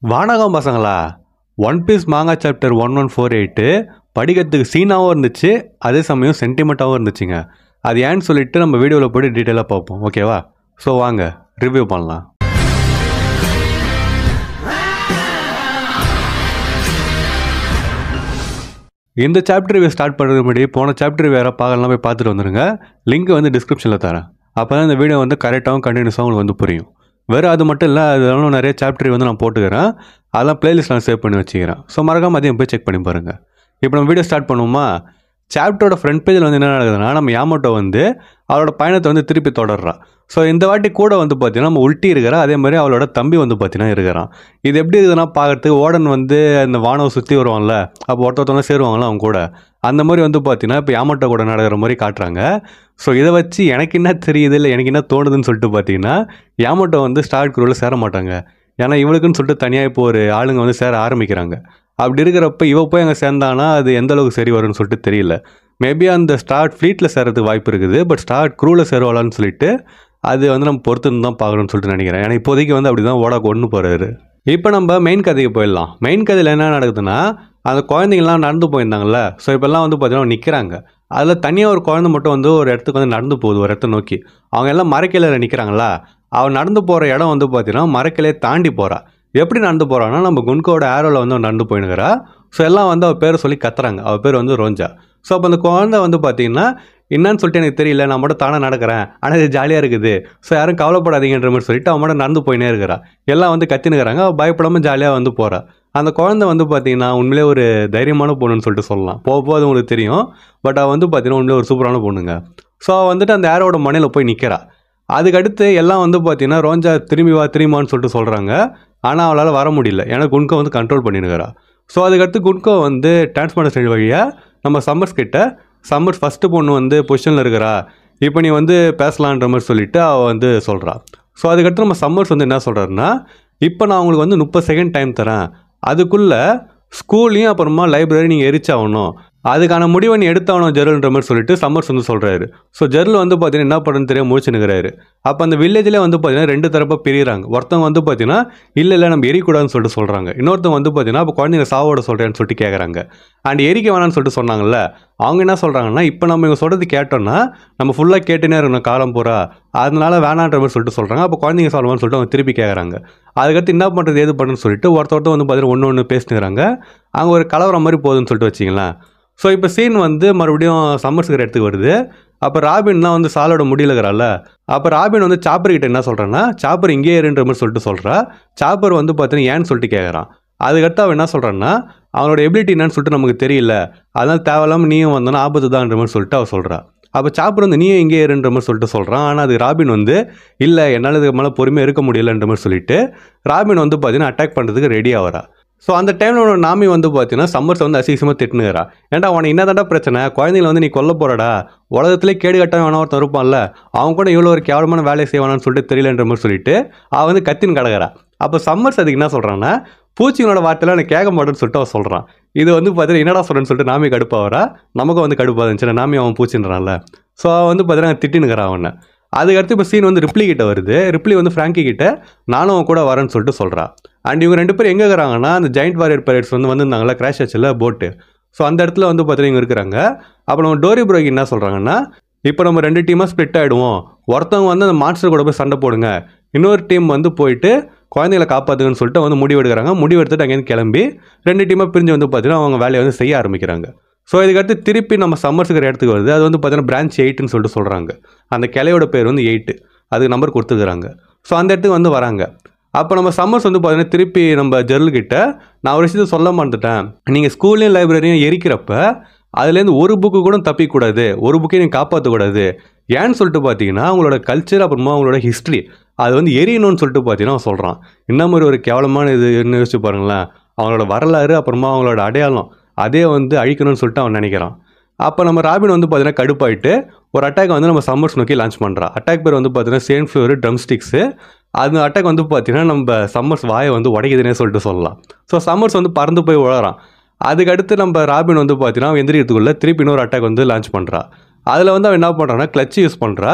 வானகம் பசங்களா, one piece மாங்கா சாப்டர் 1148 படிக்கிறதுக்கு சீனாகவும் இருந்துச்சு, அதே சமயம் சென்டிமெண்ட்டாகவும் இருந்துச்சுங்க. அது ஏன்னு சொல்லிட்டு நம்ம வீடியோவில் போய்ட்டு டீட்டெயிலாக பார்ப்போம், ஓகேவா? ஸோ வாங்க ரிவ்யூ பண்ணலாம். இந்த சாப்டர் ரிவ்யூ ஸ்டார்ட் பண்ணுறது முன்னாடி போன சாப்டர் வேறு பார்க்கலாம், போய் பார்த்துட்டு வந்துடுங்க. லிங்க் வந்து டிஸ்கிரிப்ஷனில் தரேன். அப்போ தான் இந்த வீடியோ வந்து கரெக்டாகவும் கண்டினியூஸாகவும் உங்களுக்கு வந்து புரியும். வேறு அது மட்டும் இல்லை, அதெல்லாம் நிறைய சாப்டர் வந்து நான் போட்டுக்கிறேன். அதெல்லாம் பிளேலிஸ்ட் நான் சேவ் பண்ணி வச்சுக்கிறேன். ஸோ மறக்காம அதையும் போய் செக் பண்ணி பாருங்கள். இப்போ நம்ம வீடியோ ஸ்டார்ட் பண்ணுவோமா? சாப்டரோட ஃப்ரண்ட் பேஜில் வந்து என்ன நடக்குதுன்னா, நம்ம யாமோட்டோ வந்து அவளோட பயணத்தை வந்து திருப்பி தொடர்றா. ஸோ இந்த வாட்டி கூட வந்து பார்த்தீங்கன்னா நம்ம உல்ட்டி இருக்கிறா, அதே மாதிரி அவளோட தம்பி வந்து பார்த்தீங்கன்னா இருக்கிறான். இது எப்படி இருக்குதுன்னா பார்க்கறதுக்கு ஓடன் வந்து அந்த வானவை சுற்றி வருவான்ல, அப்போ ஒருத்தவங்க சேருவாங்களா அவங்க கூட, அந்த மாதிரி வந்து பார்த்தீங்கன்னா இப்போ யாமோட்டோ கூட நடக்கிற மாதிரி காட்டுறாங்க. ஸோ இதை வச்சு எனக்கு என்ன தெரியுது இல்லை எனக்கு என்ன தோணுதுன்னு சொல்லிட்டு பார்த்தீங்கன்னா, யாமோட்டோ வந்து ஸ்டார் குரூவில் சேர மாட்டாங்க. ஏன்னா இவளுக்குன்னு சொல்லிட்டு தனியாக இப்போ ஒரு ஆளுங்க வந்து சேர ஆரம்பிக்கிறாங்க. அப்படி இருக்கிறப்ப இவ போய் அங்கே சேர்ந்தானா அது எந்த அளவுக்கு சரி வரும்னு சொல்லிட்டு தெரியல. மேபி அந்த ஸ்டார் ஃப்ளீட்டில் சேரத்துக்கு வாய்ப்பு இருக்குது, பட் ஸ்டார் க்ரூவில் சேருவாளான்னு சொல்லிட்டு அது வந்து நம்ம பொறுத்து தான் பார்க்கணும்னு சொல்லிட்டு நினைக்கிறேன். ஏன்னா இப்போதைக்கு வந்து அப்படி தான் ஓடா கொண்டு போகிறாரு. இப்போ நம்ம மெயின் கதைக்கு போயிடலாம். மெயின் கதையில் என்ன நடக்குதுன்னா, அந்த குழந்தைங்கள்லாம் நடந்து போயிருந்தாங்கல்ல, ஸோ இப்போல்லாம் வந்து பார்த்தீங்கன்னா நிற்கிறாங்க. அதில் தனியாக ஒரு குழந்தை மட்டும் வந்து ஒரு இடத்துக்கு வந்து நடந்து போகுது, ஒரு இடத்த நோக்கி. அவங்க எல்லாம் மரக்கிளையில் நிற்கிறாங்களா, அவள் நடந்து போகிற இடம் வந்து பார்த்தீங்கன்னா மரக்கிளையை தாண்டி போகிறா. எப்படி நடந்து போகிறான்னா, நம்ம குன்கோட ஆரோவில் வந்து நடந்து போயினுக்கிறா. ஸோ எல்லாம் வந்து அவள் பேரை சொல்லி கத்துறாங்க. அவள் பேர் வந்து ரோஞ்சா. ஸோ அப்போ அந்த குழந்தை வந்து பார்த்தீங்கன்னா, என்னன்னு சொல்லிட்டு எனக்கு தெரியல, நான் மட்டும் தானே நடக்கிறேன், ஆனால் இது ஜாலியாக இருக்குது, ஸோ யாரும் கவலைப்படாதீங்கன்ற மாதிரி சொல்லிட்டு அவன் மட்டும் நடந்து போயினே இருக்கிறா. எல்லாம் வந்து கத்தினுக்கிறாங்க, அவள் பயப்படாமல் ஜாலியாக வந்து போகிறா. அந்த குழந்தை வந்து பார்த்தீங்கன்னா உண்மையிலே ஒரு தைரியமான பொண்ணுன்னு சொல்லிட்டு சொல்லலாம். போக அது உங்களுக்கு தெரியும். பட் அவள் வந்து பார்த்தீங்கன்னா உண்மையிலே ஒரு சூப்பரான பொண்ணுங்க. ஸோ அவள் வந்துட்டு அந்த ஏரோட மனையில் போய் நிற்கிறா. அதுக்கடுத்து எல்லாம் வந்து பார்த்தீங்கன்னா ரோஞ்சா திரும்பி வான்னு சொல்லிட்டு சொல்கிறாங்க. ஆனால் அவளால் வர முடியல, ஏன்னா குன்கோ வந்து கண்ட்ரோல் பண்ணினுக்கிறா. ஸோ அதுக்கடுத்து குன்கோ வந்து டிரான்ஸ்பாண்டர் சைடு வழியாக நம்ம சம்மர்ஸ் கிட்ட, சம்மர்ஸ் ஃபஸ்ட்டு பொண்ணு வந்து பொசிஷனில் இருக்கிறா, இப்போ நீ வந்து பேசலான்ற மாதிரி சொல்லிவிட்டு அவள் வந்து சொல்கிறா. ஸோ அதுக்கடுத்து நம்ம சம்மர்ஸ் வந்து என்ன சொல்கிறாருன்னா, இப்போ நான் உங்களுக்கு வந்து 30 செகண்ட் டைம் தரேன், அதுக்குள்ளே ஸ்கூல்லையும் அப்புறமா லைப்ரரி நீங்கள் எரிச்சாகணும், அதுக்கான முடிவை நீ எடுத்தாகணும் ஜெரல்ன்ற மாதிரி சொல்லிட்டு சம்மர்ஸ் வந்து சொல்கிறாரு. ஸோ ஜெரல் வந்து பார்த்தீங்கன்னா என்ன பண்ணுறதுன்னு தெரியாமல் முழிச்சுனுக்கிறாரு. அப்போ அந்த வில்லேஜில் வந்து பார்த்தீங்கன்னா 2 தரப்பாக பிரிகிறாங்க. ஒருத்தவங்க வந்து பார்த்தீங்கன்னா இல்லை நம்ம எரிக்கூடாதுன்னு சொல்லிட்டு சொல்கிறாங்க. இன்னொருத்தவங்க வந்து பார்த்தீங்கன்னா அப்போ குழந்தைங்க சாவோட சொல்கிறேன்னு சொல்லிட்டு கேட்குறாங்க. அண்ட் எரிக்க வேணான்னு சொல்லிட்டு சொன்னாங்கல்ல, அவங்க என்ன சொல்கிறாங்கன்னா, இப்போ நம்ம இவங்க சொல்கிறது கேட்டோன்னா நம்ம ஃபுல்லாக கேட்டுனே இருக்கணும் காலம் பூரா, அதனால வேணான்ற மாதிரி சொல்லிட்டு சொல்கிறாங்க. அப்போ குழந்தைங்க சால்வான்னு சொல்லிட்டு அவங்க திருப்பி கேட்குறாங்க. அதுக்கடுத்து என்ன பண்ணுறது ஏது பண்ணுன்னு சொல்லிட்டு ஒருத்தவங்க வந்து பார்த்தீங்கன்னா ஒன்று பேசினுக்கிறாங்க. அங்கே ஒரு கலவரம் மாதிரி போகுதுன்னு சொல்லிட்டு வச்சிங்களேன். ஸோ இப்போ சீன் வந்து மறுபடியும் சம்மர்ஸ் இருக்கிற இடத்துக்கு வருது. அப்போ ராபின் தான் வந்து சாலோட முடியலங்கிறால, அப்போ ராபின் வந்து சாப்பர் கிட்ட என்ன சொல்கிறான்னா, சாப்பர் இங்கே ஏறுன்ற மாதிரி சொல்லிட்டு சொல்கிறா. சாப்பர் வந்து பார்த்தீங்கன்னா ஏன்னு சொல்லிட்டு கேட்குறான். அதுக்கடுத்து அவன் என்ன சொல்கிறான்னா, அவனோட எபிலிட்டி என்னன்னு சொல்லிட்டு நமக்கு தெரியல, அதனால் தேவையில்லாமல் நீயும் வந்தோன்னா ஆபத்து தான்ன்ற மாதிரி சொல்லிட்டு அவள் சொல்கிறா. அப்போ சாப்பர் வந்து நீயே இங்கே ஏறுன்ற மாதிரி சொல்லிட்டு சொல்கிறான். ஆனால் அது ராபின் வந்து இல்லை என்னால் இதுக்கு மேலே பொறுமையாக இருக்க முடியலன்ற மாதிரி சொல்லிட்டு ராபின் வந்து பார்த்தீங்கன்னா அட்டாக் பண்ணுறதுக்கு ரெடி ஆகிறா. ஸோ அந்த டைமில் நாமி வந்து பார்த்தீங்கன்னா சம்மர்ஸ் வந்து அசிங்கமாக திட்டுனுகிறா. ஏன்டா உனக்கு என்ன தாண்டா பிரச்சனை, குழந்தைங்கள வந்து நீ கொல்ல போகிறடா, உலகத்திலே கேடு கட்டாமல் வேணா ஒருத்தன் இருப்பான்ல, அவன் கூட இவ்வளோ ஒரு கேவலமான வேலையை செய்வானான்னு சொல்லிட்டு தெரியலன்ற மாதிரி சொல்லிட்டு அவன் வந்து கத்தின்னு கிடக்கிறா. அப்போ சம்மர்ஸ் அதுக்கு என்ன சொல்கிறான்னா, பூச்சிங்களோட வார்த்தையெல்லாம் எனக்கு கேட்க மாட்டேன்னு சொல்லிட்டு அவன் சொல்கிறான். இது வந்து பார்த்தீங்கன்னா என்னடா சொல்கிறேன்னு சொல்லிட்டு நாமி கடுப்பாகிறா. நமக்கும் வந்து கடுப்பாக இருந்துச்சு, நாமி அவன் பூச்சின்றான்ல. ஸோ அவன் வந்து பார்த்தீங்கன்னா திட்டினுக்கிறான் அவனை. அதுக்கடுத்து இப்போ சீன் வந்து ரிப்ளி கிட்ட வருது. ரிப்ளி வந்து ஃப்ராங்கி கிட்ட நானும் அவன் கூட வரேன்னு சொல்லிட்டு சொல்கிறா. அண்ட் இவங்க 2 பேரும் எங்கே இருக்கிறாங்கன்னா, அந்த ஜெயிண்ட் வாரியர் பைரட்ஸ் வந்து வந்திருந்தாங்களா, கிராஷ் ஆச்சுல போட்டு, ஸோ அந்த இடத்துல வந்து பார்த்தீங்கன்னா இவங்க இருக்கிறாங்க. அப்போ நம்ம டோரி புரோகி என்ன சொல்கிறாங்கன்னா, இப்போ நம்ம 2 டீமாக ஸ்ப்ளிட் ஆகிடுவோம், ஒருத்தவங்க வந்து அந்த மான்ஸ்டர் கூட போய் சண்டை போடுங்க, இன்னொரு டீம் வந்து போயிட்டு குழந்தைகளை காப்பாற்றுங்கன்னு சொல்லிட்டு வந்து முடிவெடுக்கிறாங்க. முடிவெடுத்துட்டு அங்கேருந்து கிளம்பி 2 டீமாக பிரிஞ்சு வந்து பார்த்தீங்கன்னா அவங்க வேலையை வந்து செய்ய ஆரம்பிக்கிறாங்க. ஸோ இதுக்கடுத்து திருப்பி நம்ம சம்மர்ஸ் இருக்கிற இடத்துக்கு வருது. அது வந்து பார்த்தீங்கன்னா பிரான்ச் 8ன்னு சொல்லிட்டு சொல்கிறாங்க. அந்த கிளையோட பேர் வந்து 8, அதுக்கு நம்பர் கொடுத்துக்கிறாங்க. ஸோ அந்த இடத்துக்கு வந்து வராங்க. அப்போ நம்ம சம்மர்ஸ் வந்து பார்த்தீங்கன்னா திருப்பி நம்ம ஜெரல்கிட்ட நான் ஒரு விஷயத்தை சொல்ல மாட்டேன், நீங்கள் ஸ்கூல்லையும் லைப்ரரியும் எரிக்கிறப்ப அதுலேருந்து ஒரு புக்கு கூட தப்பிக்கூடாது, ஒரு புக்கையும் நீங்கள் காப்பாற்றக்கூடாது, ஏன்னு சொல்லிட்டு பார்த்தீங்கன்னா அவங்களோட கல்ச்சர் அப்புறமா அவங்களோட ஹிஸ்ட்ரி அது வந்து எரியணும்னு சொல்லிட்டு பார்த்தீங்கன்னா அவன் சொல்கிறான். என்ன மாதிரி ஒரு கேவலமான இது என்ன யோசிச்சு பாருங்களேன், அவங்களோட வரலாறு அப்புறமா அவங்களோட அடையாளம் அதே வந்து அழிக்கணும்னு சொல்லிட்டு அவன் நினைக்கிறான். அப்போ நம்ம ராபின் வந்து பார்த்தீங்கன்னா கடுப்பாயிட்டு ஒரு அட்டாக் வந்து நம்ம சம்மர்ஸ் நோக்கி லான்ச் பண்ணுறான். அட்டாக் பேர் வந்து பார்த்தீங்கன்னா சேன் ஃப்ளோரு ட்ரம் ஸ்டிக்ஸு. அந்த அட்டாக் வந்து பார்த்தீங்கன்னா நம்ம சம்மர்ஸ் வாயை வந்து உடைக்குதுன்னே சொல்லிட்டு சொல்லலாம். ஸோ சம்மர்ஸ் வந்து பறந்து போய் உழறான். அதுக்கடுத்து நம்ம ராபின் வந்து பார்த்தீங்கன்னா எந்திரிக்கிறதுக்குள்ளே திருப்பி இன்னொரு அட்டாக் வந்து லான்ச் பண்ணுறா. அதில் வந்து அவன் என்ன பண்ணுறான்னா கிளட்ச் யூஸ் பண்ணுறா.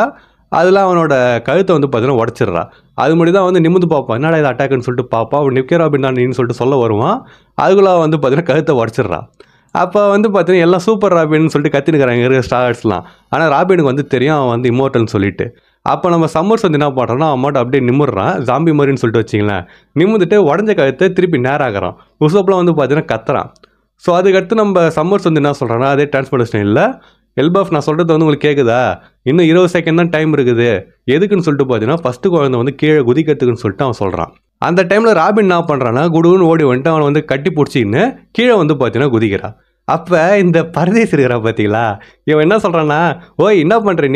அதில் அவனோட கழுத்தை வந்து பார்த்தீங்கன்னா உடச்சிட்றான். அது முன்னாடி தான் வந்து நிமிந்து பார்ப்பான், என்னடா இது அட்டாக்குன்னு சொல்லிட்டு பார்ப்பான். அவன் நிக்கே ராபின் தான் நீன்னு சொல்லிட்டு சொல்ல வருவான். அதுக்குள்ளே வந்து பார்த்தீங்கன்னா கழுத்தை உடச்சிட்றான். அப்போ வந்து பார்த்தீங்கன்னா எல்லாம் சூப்பர் ராபின்னு சொல்லிட்டு கத்தினுக்கிறாங்க இங்கே இருக்கிற ஸ்டார்ஸ்லாம். ஆனால் ராபினுக்கு வந்து தெரியும் அவன் வந்து இம்மோர்டல்னு சொல்லிட்டு. அப்போ நம்ம சம்மர்ஸ் வந்து என்ன பண்ணுறான்னா அவன் மட்டும் அப்படியே நிமிடுறான், ஜாம்பி மாதிரின்னு சொல்லிட்டு வச்சிங்களேன். நிமிந்துட்டு உடஞ்ச கழுத்தை திருப்பி நேராகிறான். உசோப்லாம் வந்து பார்த்தீங்கன்னா கத்துறான். ஸோ அதுக்கடுத்து நம்ம சம்மர்ஸ் வந்து என்ன சொல்கிறான்னா அதே டிரான்ஸ்போர்டேஷன் இல்லை, எல்பஃப் நான் சொல்கிறது வந்து உங்களுக்கு கேட்குதா, இன்னும் 20 செகண்ட் தான் டைம் இருக்குது, எதுக்குன்னு சொல்லிட்டு பார்த்தீங்கன்னா ஃபஸ்ட்டு குழந்தை வந்து கீழே குதிக்கிறதுக்குன்னு சொல்லிட்டு அவன் சொல்கிறான். அந்த டைமில் ராபின் என்ன பண்ணுறான்னா குடுன்னு ஓடி வந்துட்டு அவனை வந்து கட்டி பிடிச்சின்னு கீழே வந்து பார்த்தீங்கன்னா குதிக்கிறான். அப்போ இந்த பரதேசி இருக்கிறா பார்த்தீங்களா, இவன் என்ன சொல்கிறான்னா, ஓய் என்ன பண்ணுற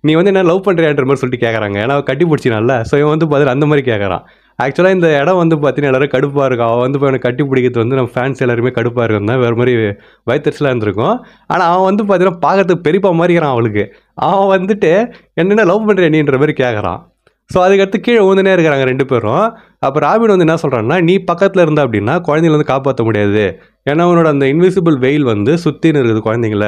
நீ வந்து என்ன லவ் பண்ணுறியான்ற மாதிரி சொல்லிட்டு கேட்குறாங்க. ஏன்னா கட்டி பிடிச்சினால. ஸோ இவன் வந்து பார்த்தீங்கன்னா அந்த மாதிரி கேட்குறான். ஆக்சுவலாக இந்த இடம் வந்து பார்த்தீங்கன்னா எல்லோரும் கடுப்பாக இருக்கும். அவன் வந்து இப்போ கட்டி பிடிக்கிறது வந்து நம்ம ஃபேன்ஸ் எல்லாருமே கடுப்பாக இருக்கும் தான், வேறு மாதிரி வயிற்றுச்சலாக இருந்திருக்கும். ஆனால் அவன் வந்து பார்த்தீங்கன்னா பார்க்கறதுக்கு பெரியப்பா மாதிரி இருக்கிறான் அவளுக்கு. அவன் வந்துட்டு என்னென்ன லவ் பண்ணுறியா நீன்ற மாதிரி கேட்குறான். ஸோ அதுக்கடுத்து கீழே ஊந்துனே இருக்கிறாங்க 2 பேரும். அப்போ ராபின் வந்து என்ன சொல்கிறான்னா, நீ பக்கத்தில் இருந்தா அப்படின்னா குழந்தைங்கள வந்து காப்பாற்ற முடியாது, ஏன்னா அவனோட அந்த இன்விசிபிள் வெயில் வந்து சுற்றின்னு இருக்குது குழந்தைங்கள.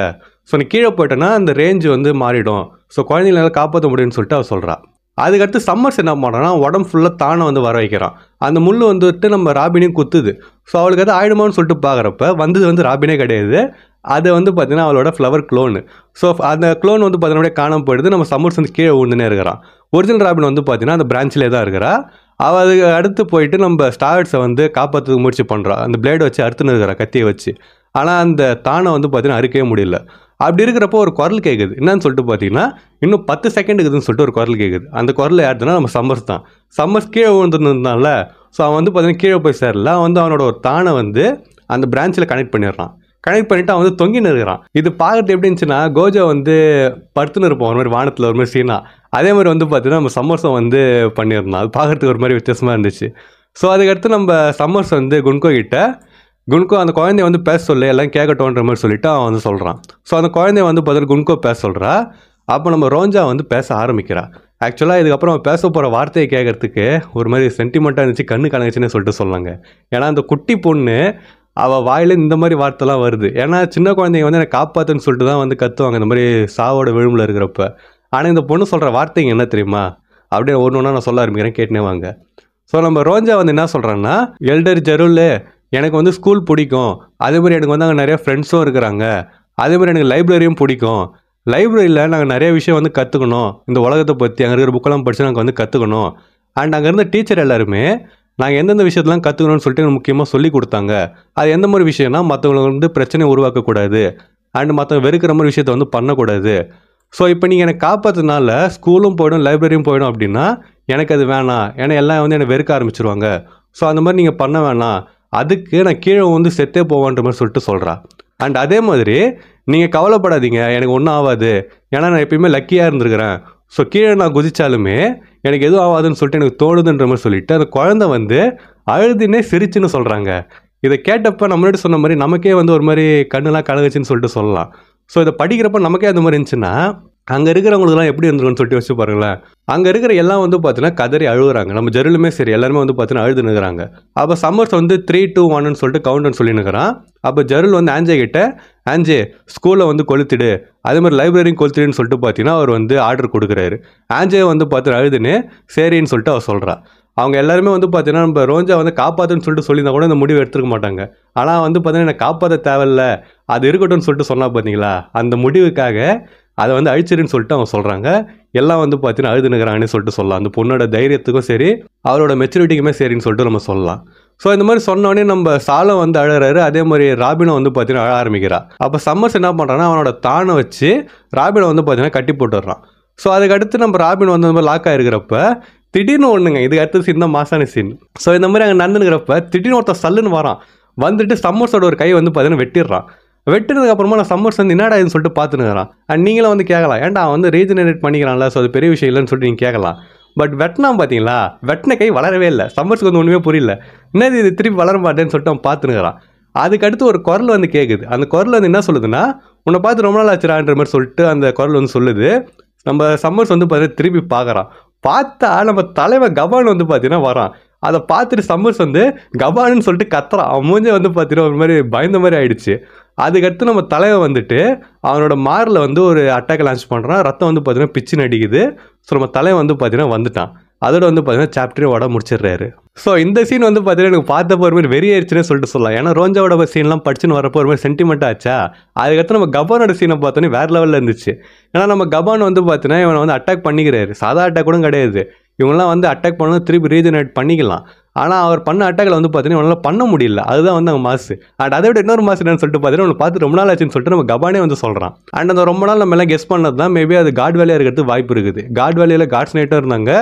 ஸோ நீ கீழே போயிட்டேன்னா அந்த ரேஞ்சு வந்து மாறிடும், ஸோ குழந்தைங்கள காப்பாற்ற முடியும்னு சொல்லிட்டு அவள் சொல்கிறான். அதுக்கடுத்து சம்மர்ஸ் என்ன பண்ணுறான்னா உடம்பு ஃபுல்லாக தானே வந்து வர வைக்கிறான். அந்த முள் வந்துட்டு நம்ம ராபினையும் குத்துது. ஸோ அவளுக்கு அது ஆயிடுமான்னு சொல்லிட்டு பார்க்குறப்ப வந்தது வந்து ராபினே கிடையாது, அது வந்து பார்த்தீங்கன்னா அவளோட ஃப்ளவர் க்ளோனு. ஸோ அந்த க்ளோன் வந்து பார்த்தீங்கன்னா காணாமல் போயிடுது. நம்ம சம்மர்ஸ் வந்து கீழே ஊந்துனே இருக்கிறான். ஒரிஜினல் ராபின் வந்து பார்த்தீங்கன்னா அந்த பிரான்ச்சிலே தான் இருக்கிறா. அவள் அதுக்கு அடுத்து போயிட்டு நம்ம ஸ்டார்ஸை வந்து காப்பாற்றுறதுக்கு முயற்சி பண்ணுறான். அந்த பிளேடை வச்சு அறுத்துன்னு இருக்கிறா கத்தியை வச்சு. ஆனால் அந்த தானை வந்து பார்த்தீங்கன்னா அறுக்கவே முடியல. அப்படி இருக்கிறப்போ ஒரு குரல் கேட்குது. என்னன்னு சொல்லிட்டு பார்த்தீங்கன்னா இன்னும் 10 செகண்ட் இருக்குதுன்னு சொல்லிட்டு ஒரு குரல் கேட்குது. அந்த குரல் யாருதுன்னா நம்ம சம்மர்ஸ் தான். சம்மர்ஸ் கீழே விழுந்துருந்தான்ல, ஸோ அவன் வந்து பார்த்தீங்கன்னா கீழே போய் சேரல. அவன் வந்து அவனோட ஒரு தானை வந்து அந்த பிரான்ச்சில் கனெக்ட் பண்ணிடுறான். கனெக்ட் பண்ணிவிட்டு அவன் வந்து தொங்கின்னு இருக்கிறான். இது பார்க்குறது எப்படி இருந்துச்சுன்னா கோஜோ வந்து படுத்துன்னு இருப்போம் ஒரு மாதிரி வானத்தில் ஒரு மாதிரி சீனா. அதே மாதிரி வந்து பார்த்தீங்கன்னா நம்ம சம்மர்ஸும் வந்து பண்ணியிருந்தான். அது பார்க்குறதுக்கு ஒரு மாதிரி வித்தியாசமாக இருந்துச்சு. ஸோ அதுக்கடுத்து நம்ம சம்மர்ஸ் வந்து குன்கோ கிட்ட அந்த குழந்தைய வந்து பேச சொல்லு, எல்லாம் கேட்கட்டோன்ற மாதிரி சொல்லிவிட்டு அவன் வந்து சொல்கிறான். ஸோ அந்த குழந்தைய வந்து பார்த்தீங்கன்னா குன்கோ பேச சொல்கிறா. அப்போ நம்ம ரோஞ்சா வந்து பேச ஆரம்பிக்கிறா. ஆக்சுவலாக இதுக்கப்புறம் அவன் பேச போகிற வார்த்தையை கேட்கறதுக்கு ஒரு மாதிரி சென்டிமெண்ட்டாக இருந்துச்சு, கண்ணு கலங்குச்சுன்னு சொல்லிட்டு சொல்லாங்க. ஏன்னா அந்த குட்டி பொண்ணு அவள் வாயில் இந்த மாதிரி வார்த்தைலாம் வருது. ஏன்னா சின்ன குழந்தைங்க வந்து என்னை காப்பாற்றுன்னு சொல்லிட்டு தான் வந்து கத்துவாங்க இந்த மாதிரி சாவோட விழுமில் இருக்கிறப்ப. ஆனால் இந்த பொண்ணு சொல்கிற வார்த்தைங்க என்ன தெரியுமா, அப்படியே ஒன்று ஒன்றா நான் சொல்ல ஆரம்பிக்கிறேன், கேட்டுனே வாங்க. ஸோ நம்ம ரோஞ்சா வந்து என்ன சொல்கிறான்னா, எல்டர் ஜெருல் எனக்கு வந்து ஸ்கூல் பிடிக்கும், அதே மாதிரி எனக்கு வந்து அங்கே நிறைய ஃப்ரெண்ட்ஸும் இருக்கிறாங்க, அதே மாதிரி எனக்கு லைப்ரரியும் பிடிக்கும். லைப்ரரியில் நாங்கள் நிறைய விஷயம் வந்து கற்றுக்கணும், இந்த உலகத்தை பற்றி அங்கே இருக்கிற புக்கெல்லாம் படித்து நாங்கள் வந்து கற்றுக்கணும். அண்ட் அங்கே இருந்த டீச்சர் எல்லாருமே நாங்கள் எந்தெந்த விஷயத்தெல்லாம் கற்றுக்கணும்னு சொல்லிட்டு எனக்கு முக்கியமாக சொல்லி கொடுத்தாங்க. அது எந்த மாதிரி விஷயம்னா மற்றவங்களுக்கு வந்து பிரச்சனையை உருவாக்கக்கூடாது, அண்ட் மற்றவங்க வெறுக்கிற மாதிரி விஷயத்த வந்து பண்ணக்கூடாது. ஸோ இப்போ நீங்கள் எனக்கு காப்பாற்றுனால ஸ்கூலும் போயிடும் லைப்ரரியும் போயிடும் அப்படின்னா எனக்கு அது வேணாம், ஏன்னா எல்லாம் வந்து என்னை வெறுக்க ஆரம்பிச்சிருவாங்க. ஸோ அந்த மாதிரி நீங்கள் பண்ண வேணாம், அதுக்கு நான் கீழே வந்து செத்தே போவான்ற மாதிரி சொல்லிட்டு சொல்கிறா. அண்ட் அதே மாதிரி நீங்கள் கவலைப்படாதீங்க, எனக்கு ஒன்றும் ஆகாது, ஏன்னா நான் எப்பயுமே லக்கியாக இருந்திருக்கிறேன். ஸோ கீழே நான் குதிச்சாலுமே எனக்கு எதுவும் ஆகாதுன்னு சொல்லிட்டு எனக்கு தோணுதுன்ற மாதிரி சொல்லிவிட்டு அந்த குழந்தை வந்து அழுதுன்னே சிரிச்சுன்னு சொல்கிறாங்க. இதை கேட்டப்போ நம்ம முன்னாடி சொன்ன மாதிரி நமக்கே வந்து ஒரு மாதிரி கண்ணுலாம் கலங்குச்சுன்னு சொல்லிட்டு சொல்லலாம். ஸோ இதை படிக்கிறப்ப நமக்கே அந்த மாதிரி இருந்துச்சுன்னா அங்கே இருக்கிறவங்களுக்குலாம் எப்படி இருந்துருக்குன்னு சொல்லிட்டு வச்சு பாருங்களேன். அங்கே இருக்கிற எல்லாம் வந்து பார்த்தீங்கன்னா கதறி அழுகுறாங்க. நம்ம ஜெருலுமே சரி எல்லாருமே வந்து பார்த்தீங்கன்னா அழுதுனுக்குறாங்க. அப்போ சம்மர்ஸ் வந்து 3, 2, 1ன்னு சொல்லிட்டு கவுண்ட்னு சொல்லினுக்கிறான். அப்போ ஜெருல் வந்து ஆஞ்சே கிட்ட, ஆஞ்சே ஸ்கூலில் வந்து கொளுத்திடு, அதே மாதிரி லைப்ரரியும் கொளுத்திடுன்னு சொல்லிட்டு பார்த்தீங்கன்னா அவர் வந்து ஆர்டர் கொடுக்குறாரு. ஆஞ்சே வந்து பார்த்தீங்கன்னா அழுதுன்னு சரின்னு சொல்லிட்டு அவர் சொல்கிறா. அவங்க எல்லாருமே வந்து பார்த்தீங்கன்னா நம்ம ரோஞ்சா வந்து காப்பாற்றுன்னு சொல்லிட்டு சொல்லியிருந்தா கூட இந்த முடிவு எடுத்துருக்க மாட்டாங்க. ஆனால் வந்து பார்த்தீங்கன்னா எனக்கு காப்பாற்ற தேவையில்ல, அது இருக்கட்டும்னு சொல்லிட்டு சொன்னால் பார்த்தீங்களா, அந்த முடிவுக்காக அதை வந்து அழிச்சிருன்னு சொல்லிட்டு அவங்க சொல்கிறாங்க. எல்லாம் வந்து பார்த்தீங்கன்னா அழுதுனுக்கிறாங்கன்னு சொல்லிட்டு சொல்லலாம். அந்த பொண்ணோட தைரியத்துக்கும் சரி அவளோட மெச்சூரிட்டிக்குமே சரின்னு சொல்லிட்டு நம்ம சொல்லலாம். ஸோ இந்த மாதிரி சொன்னோடனே நம்ம சாலம் வந்து அழகிறாரு, அதே மாதிரி ராபினை வந்து பார்த்தீங்கன்னா அழ ஆரம்பிக்கிறா. அப்போ சம்மர்ஸ் என்ன பண்ணுறான்னா அவனோட தானை வச்சு ராபினை வந்து பார்த்தீங்கன்னா கட்டி போட்டுடுறான். ஸோ அதுக்கடுத்து நம்ம ராபின் வந்து அந்த மாதிரி லாக் ஆகிருக்கிறப்ப திடீர்னு ஒன்றுங்க, இதுக்கு அடுத்த சீன் தான் மாசான சீன். ஸோ இந்த மாதிரி அங்கே நடந்துக்கிறப்ப திடீர்னு ஒருத்தர் சல்லுன்னு வரான், வந்துட்டு சம்மர்ஸோட ஒரு கை வந்து பார்த்தீங்கன்னா வெட்டிடுறான். வெட்டினதுக்கப்புறமா நான் சம்மர்ஸ் வந்து என்னடா இதுன்னு சொல்லிட்டு பார்த்துனுக்கிறான். அண்ட் நீங்களும் வந்து கேட்கலாம், ஏன்டா அவன் வந்து ரீஜெனரேட் பண்ணிக்கிறான்ல, ஸோ அது பெரிய விஷயம் இல்லைன்னு சொல்லிட்டு நீங்கள் கேட்கலாம். பட் வெட்டினா பார்த்தீங்களா, வெட்டின கை வளரவே இல்லை. சம்மர்ஸ்க்கு வந்து ஒன்றுமே புரியல, என்னது இது திருப்பி வளர மாட்டேன்னு சொல்லிட்டு அவன் பார்த்துனுக்கிறான். அதுக்கடுத்து ஒரு குரல் வந்து கேட்குது. அந்த குரல் வந்து என்ன சொல்லுதுன்னா, உன்னை பார்த்து ரொம்ப நாள் ஆச்சுரான்ற மாதிரி சொல்லிட்டு அந்த குரல் வந்து சொல்லுது. நம்ம சம்மர்ஸ் வந்து பார்த்தீங்கன்னா திருப்பி பார்க்குறான். பார்த்தா நம்ம தலைவன் கபான் வந்து பார்த்தீங்கன்னா வரான். அதை பார்த்துட்டு சம்மர்ஸ் வந்து கபான்னு சொல்லிட்டு கத்துறான். அவன் மூஞ்சே வந்து பார்த்தீங்கன்னா ஒரு மாதிரி பயந்த மாதிரி ஆயிடுச்சு. அதுக்கடுத்து நம்ம தலைவன் வந்துட்டு அவனோட மாரில் வந்து ஒரு அட்டாக் லான்ச் பண்ணுறான். ரத்தம் வந்து பார்த்தீங்கன்னா பிச்சு நடிக்குது. ஸோ நம்ம தலைவன் வந்து பார்த்தீங்கன்னா வந்துட்டான். அதோட வந்து பார்த்தீங்கன்னா சாப்டரோட முடிச்சிடுறாரு. ஸோ இந்த சீன் வந்து பார்த்தீங்கன்னா எனக்கு பார்த்தப்போ ஒரு மாதிரி வெறி ஆயிடுச்சுன்னே சொல்லிட்டு சொல்லலாம். ஏன்னா ரோஞ்சாவோட சீன்லாம் படிச்சுன்னு வரப்போ ஒரு மாதிரி சென்டிமெண்ட்டாக ஆச்சா. அதுக்கடுத்து நம்ம கபானோட சீனை பார்த்தோன்னே வேறு லெவலில் இருந்துச்சு. ஏன்னா நம்ம கபான் வந்து பார்த்தீங்கன்னா இவனை வந்து அட்டாக் பண்ணிக்கிறாரு. சாதா அட்டாக் கூட கிடையாது. இவங்களாம் வந்து அட்டாக் பண்ணணும் திருப்பி ரீஜனரேட் பண்ணிக்கலாம். ஆனால் அவர் பண்ண அட்டாக்கில் வந்து பார்த்தீங்கன்னா இவனால் பண்ண முடியல. அதுதான் வந்து அவங்க மாசு. அண்ட் அதை விட இன்னொரு மாசு என்னன்னு சொல்லிட்டு பார்த்தீங்கன்னா அவனை பார்த்து ரொம்ப நாள் ஆச்சுன்னு சொல்லிட்டு நம்ம கபானே வந்து சொல்கிறான். அண்ட் அந்த ரொம்ப நாள் நம்ம எல்லாம் கெஸ் பண்ணது தான் மேபி அது காட் வேலையாக இருக்கிறது வாய்ப்பு இருக்குது. காட் வேலையில் காட்ஸ் நைட்டாக இருந்தாங்க.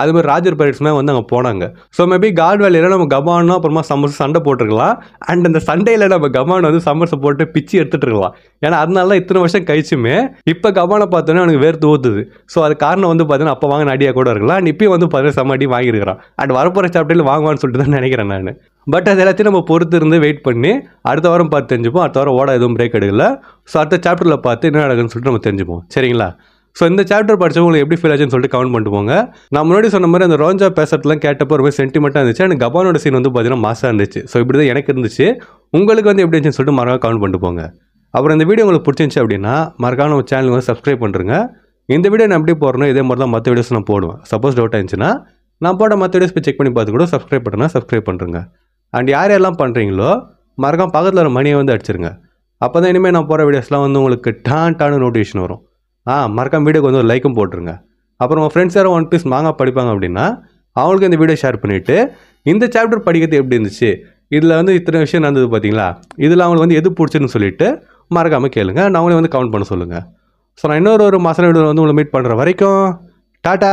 அதுமாதிரி ராஜர் பைரட்ஸ்மே வந்து அங்கே போனாங்க. ஸோ மேபி காட் வேலையில் நம்ம கபானும் அப்புறமா சம்மர்ஸ் சண்டை போட்டுருக்கலாம். அண்ட் அந்த சண்டையில் நம்ம கபான் வந்து சம்மர்ஸை போட்டு பிச்சு எடுத்துகிட்டு இருக்கலாம். ஏன்னா அதனால தான் இத்தனை வருஷம் கழிச்சுமே இப்போ கபானை பார்த்தோன்னே எனக்கு வேர்த்து ஊற்றுது. ஸோ அது காரணம் வந்து பார்த்தீங்கன்னா அப்போ வாங்கின அடியாக கூட இருக்கலாம். அண்ட் இப்பயும் வந்து பார்த்தீங்கன்னா செம்ம அடி வாங்கியிருக்கிறான். அண்ட் வரப்போகிற சாப்டரில் வாங்குவான்னு சொல்லிட்டு தான் நினைக்கிறேன் நான். பட் அது எல்லாத்தையும் நம்ம பொறுத்து இருந்து வெயிட் பண்ணி அடுத்த வாரம் பார்த்து தெரிஞ்சுப்போம். அடுத்த வாரம் ஓட எதுவும் பிரேக் எடுக்கல. ஸோ அடுத்த சாப்டரில் பார்த்து என்ன நடக்குதுன்னு சொல்லிட்டு நம்ம தெரிஞ்சுப்போம். சரிங்களா? ஸோ இந்த சாப்டர் படித்தவங்களுக்கு எப்படி ஃபீல் ஆச்சுன்னு சொல்லிட்டு கமெண்ட் பண்ணிட்டு போங்க. நான் முன்னாடி சொன்ன மாதிரி அந்த ரோஞ்சா பேசுறதுலாம் கேட்டப்போ ரொம்ப சென்டிமெண்ட்டாக இருந்துச்சு. எனக்கு கபானோட சீன் வந்து பார்த்தீங்கன்னா மாசாக இருந்துச்சு. ஸோ இப்படி தான் எனக்கு இருந்துச்சு. உங்களுக்கு வந்து எப்படி இருந்துச்சுன்னு சொல்லிட்டு மறக்காம கமெண்ட் பண்ணிட்டு போங்க. அப்புறம் இந்த வீடியோ உங்களுக்கு பிடிச்சிருந்துச்சு அப்படின்னா மறக்காம நம்ம சேனலுக்கு வந்து சப்ஸ்கிரைப் பண்ணுறேங்க. இந்த வீடியோ நான் எப்படி போடுறேன் இதே மாதிரி தான் மற்ற வீடியோஸ் நான் போடுவேன். சப்போஸ் டவுட் ஆயிருந்துச்சுன்னா நான் போட மற்ற வீடியோஸ் போய் செக் பண்ணி பார்த்து கூட சப்ஸ்கிரைப் பண்ணுறேன்னா சப்ஸ்கிரைப் பண்ணுறேங்க. அண்ட் யார் யாரெல்லாம் பண்ணுறீங்களோ மறக்காம பக்கத்தில் ஒரு மணியை வந்து அடிச்சிருங்க. அப்போ தான் இனிமேல் நான் போகிற வீடியோஸ்லாம் வந்து உங்களுக்கு டான்னு நோட்டிஃபிகேஷன் வரும். மறக்காம வீடியோக்கு வந்து ஒரு லைக்கும் போட்டுருங்க. அப்புறம் உங்கள் ஃப்ரெண்ட்ஸ் யாரும் ஒன் பீஸ் மாங்கா படிப்பாங்க அப்படின்னா அவங்களுக்கு இந்த வீடியோ ஷேர் பண்ணிவிட்டு இந்த சாப்டர் படிக்கிறது எப்படி இருந்துச்சு, இதில் வந்து இத்தனை விஷயம் நடந்தது பார்த்தீங்களா, இதில் அவங்களுக்கு வந்து எது பிடிச்சுன்னு சொல்லிட்டு மறக்காமல் கேளுங்க. நான் அவங்களே வந்து கமெண்ட் பண்ண சொல்லுங்கள். ஸோ நான் இன்னொரு மாதம் வீடியோவில் வந்து உங்களை மீட் பண்ணுற வரைக்கும் டாட்டா.